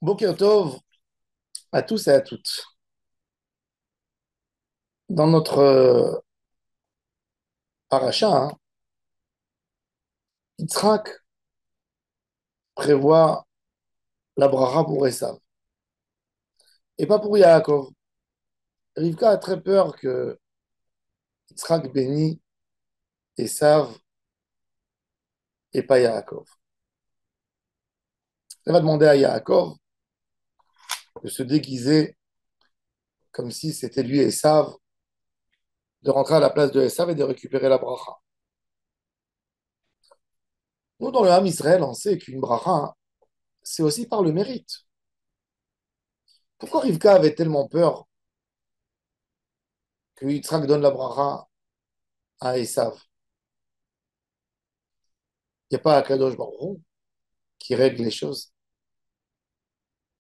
Boker Tov à tous et à toutes. Dans notre paracha, Yitzhak prévoit la bracha pour Esav et pas pour Yaakov. Rivka a très peur que Yitzhak bénisse Esav et pas Yaakov. Elle va demander à Yaakov de se déguiser comme si c'était lui Esav, de rentrer à la place de Esav et de récupérer la bracha. Nous, dans le Ham Israël, on sait qu'une bracha, c'est aussi par le mérite. Pourquoi Rivka avait tellement peur que Yitzhak donne la bracha à Esav? Il n'y a pas Akadosh Baruch Hu qui règle les choses.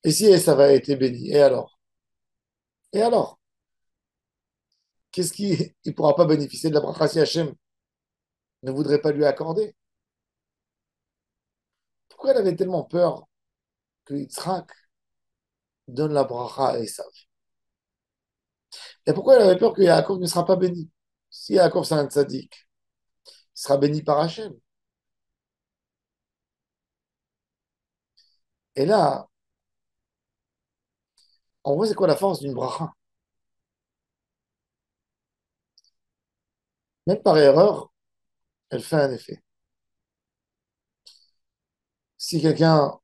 Et si ça va être béni, et alors? Et alors? Qu'est-ce qui il pourra pas bénéficier de la bracha si Hachem ne voudrait pas lui accorder? Pourquoi elle avait tellement peur que Yitzhak donne la bracha à Esav? Et pourquoi elle avait peur que Yaakov ne sera pas béni? Si Yaakov c'est un tzaddik, il sera béni par Hachem. Et là, en vrai, c'est quoi la force d'une bracha? Même par erreur, elle fait un effet. Si quelqu'un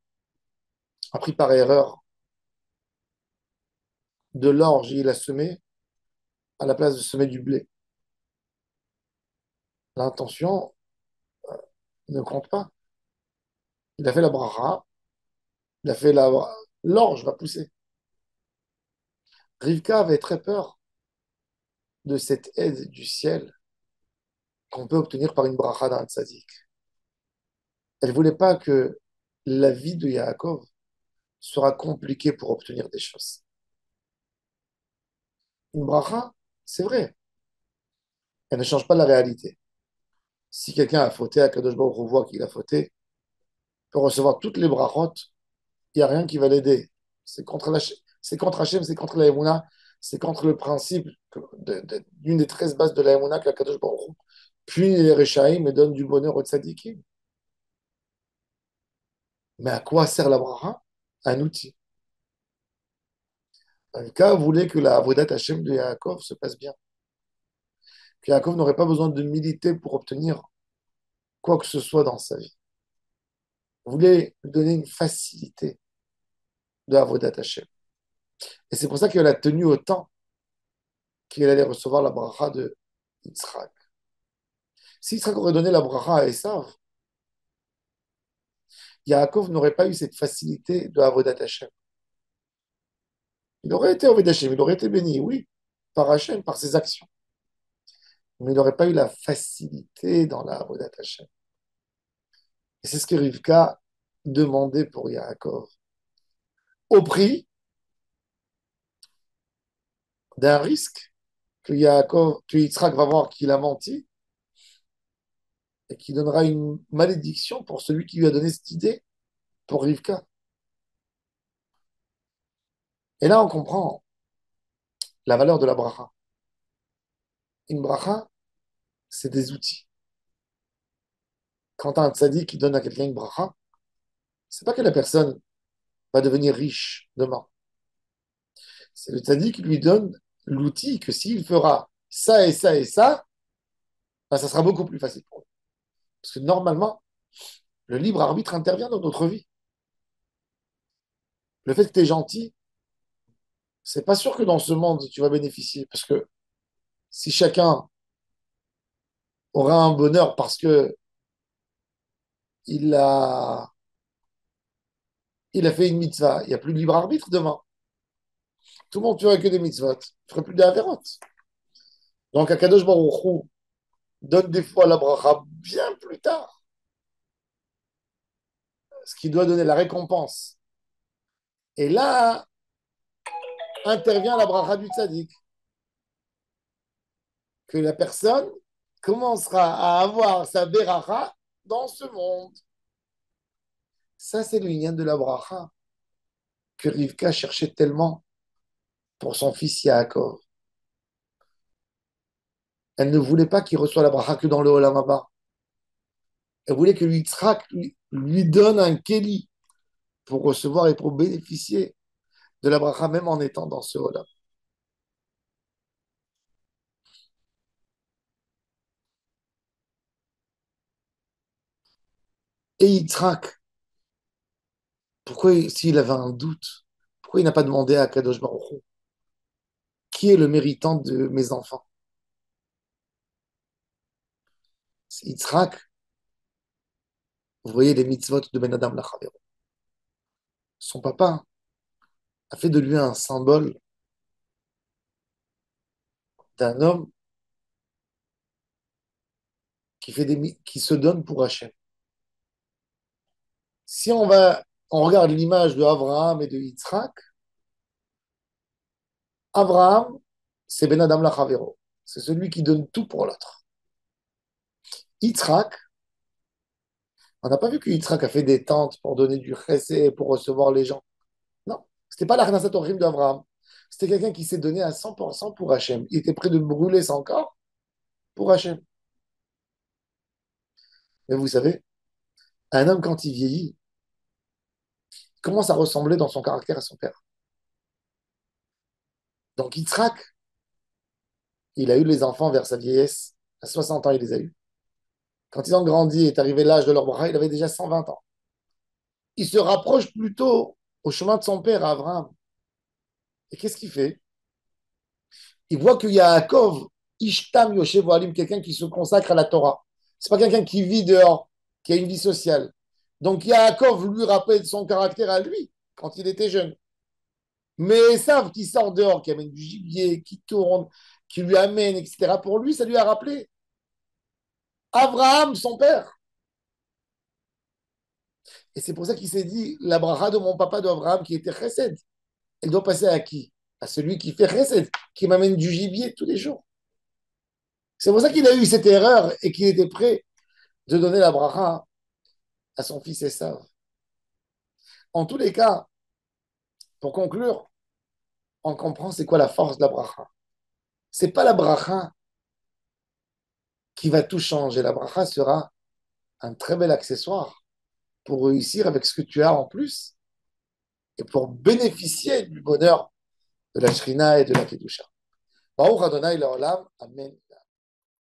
a pris par erreur de l'orge et il a semé à la place de semer du blé, l'intention ne compte pas. Il a fait la bracha, il a fait la... L'orge va pousser. Rivka avait très peur de cette aide du ciel qu'on peut obtenir par une bracha d'un tzaddik. Elle ne voulait pas que la vie de Yaakov sera compliquée pour obtenir des choses. Une bracha, c'est vrai, elle ne change pas la réalité. Si quelqu'un a fauté, Akadosh Baruch Hu voit qu'il a fauté, il peut recevoir toutes les brachot, il n'y a rien qui va l'aider. C'est contre Hachem, c'est contre la Emouna, c'est contre le principe d'une des 13 bases de la Emouna que Akadosh Baruch Hu punit les Rechaïm et donne du bonheur aux tzaddikim. Mais à quoi sert la bracha? Un outil. Rivka voulait que la Avodat Hashem de Yaakov se passe bien. Que Yaakov n'aurait pas besoin de militer pour obtenir quoi que ce soit dans sa vie. Il voulait lui donner une facilité de Avodat Hashem. Et c'est pour ça qu'elle a tenu autant qu'il allait recevoir la bracha de Yitzhak. Si Yitzhak aurait donné la bracha à Esav, Yaakov n'aurait pas eu cette facilité de Avodat Hashem. Il aurait été Avodat Hashem, il aurait été béni, oui, par Hashem, par ses actions. Mais il n'aurait pas eu la facilité dans la Avodat Hashem. Et c'est ce que Rivka demandait pour Yaakov. Au prix d'un risque que Yaakov, que Yitzhak va voir qu'il a menti et qui donnera une malédiction pour celui qui lui a donné cette idée, pour Rivka. Et là, on comprend la valeur de la bracha. Une bracha, c'est des outils. Quand un tzaddik qui donne à quelqu'un une bracha, c'est pas que la personne va devenir riche demain. C'est le tzaddik qui lui donne l'outil que s'il fera ça et ça et ça, ben, ça sera beaucoup plus facile pour lui. Parce que normalement, le libre arbitre intervient dans notre vie. Le fait que tu es gentil, c'est pas sûr que dans ce monde tu vas bénéficier. Parce que si chacun aura un bonheur parce que il a, il a fait une mitzvah, il n'y a plus de libre arbitre demain. Tout le monde ferait que des mitzvot, il ne ferait plus d'avérotes. Donc Akadosh Baruch Hu donne des fois la bracha bien plus tard, ce qui doit donner la récompense. Et là intervient la bracha du tzaddik, que la personne commencera à avoir sa beracha dans ce monde. Ça, c'est le lien de la bracha. que Rivka cherchait tellement pour son fils Yaakov. Elle ne voulait pas qu'il reçoive la bracha que dans le Olam Haba. Elle voulait que Yitzhak lui donne un Kéli pour recevoir et pour bénéficier de la bracha même en étant dans ce Olam. Et Yitzhak, pourquoi, s'il avait un doute, pourquoi il n'a pas demandé à Kadosh Baruch Hu, qui est le méritant de mes enfants? C'est Yitzhak, vous voyez les mitzvot de Ben Adam Lachavero. Son papa a fait de lui un symbole d'un homme qui se donne pour Hachem. Si on regarde l'image de Abraham et de Yitzhak, Abraham, c'est Ben Adam Lachavero. C'est celui qui donne tout pour l'autre. Yitzhak, on n'a pas vu que Yitzhak a fait des tentes pour donner du chesed, pour recevoir les gens. Non, c'était pas l'Achnasat Orchim d'Abraham. C'était quelqu'un qui s'est donné à 100% pour Hachem. Il était prêt de brûler son corps pour Hachem. Mais vous savez, un homme, quand il vieillit, il commence à ressembler dans son caractère à son père. Donc Yitzhak, il a eu les enfants vers sa vieillesse. À 60 ans, il les a eus. Quand ils ont grandi et est arrivé l'âge de leur bras, il avait déjà 120 ans. Il se rapproche plutôt au chemin de son père, Abraham. Et qu'est-ce qu'il fait? Il voit qu'il y a Yaakov, Ishtam Yoshev Alim, quelqu'un qui se consacre à la Torah. C'est pas quelqu'un qui vit dehors, qui a une vie sociale. Donc Yaakov lui rappelle son caractère à lui quand il était jeune. Mais Esav qui sort dehors, qui amène du gibier, qui tourne, qui lui amène, etc. Pour lui, ça lui a rappelé Abraham, son père. Et c'est pour ça qu'il s'est dit la bracha de mon papa d'Abraham qui était chesed. Elle doit passer à qui? À celui qui fait chesed, qui m'amène du gibier tous les jours. C'est pour ça qu'il a eu cette erreur et qu'il était prêt de donner la bracha à son fils Esav. En tous les cas, pour conclure, on comprend c'est quoi la force de la bracha. C'est pas la bracha qui va tout changer. La bracha sera un très bel accessoire pour réussir avec ce que tu as en plus et pour bénéficier du bonheur de la Shrina et de la Kedusha. Baruch Adonai Leolam. Amen.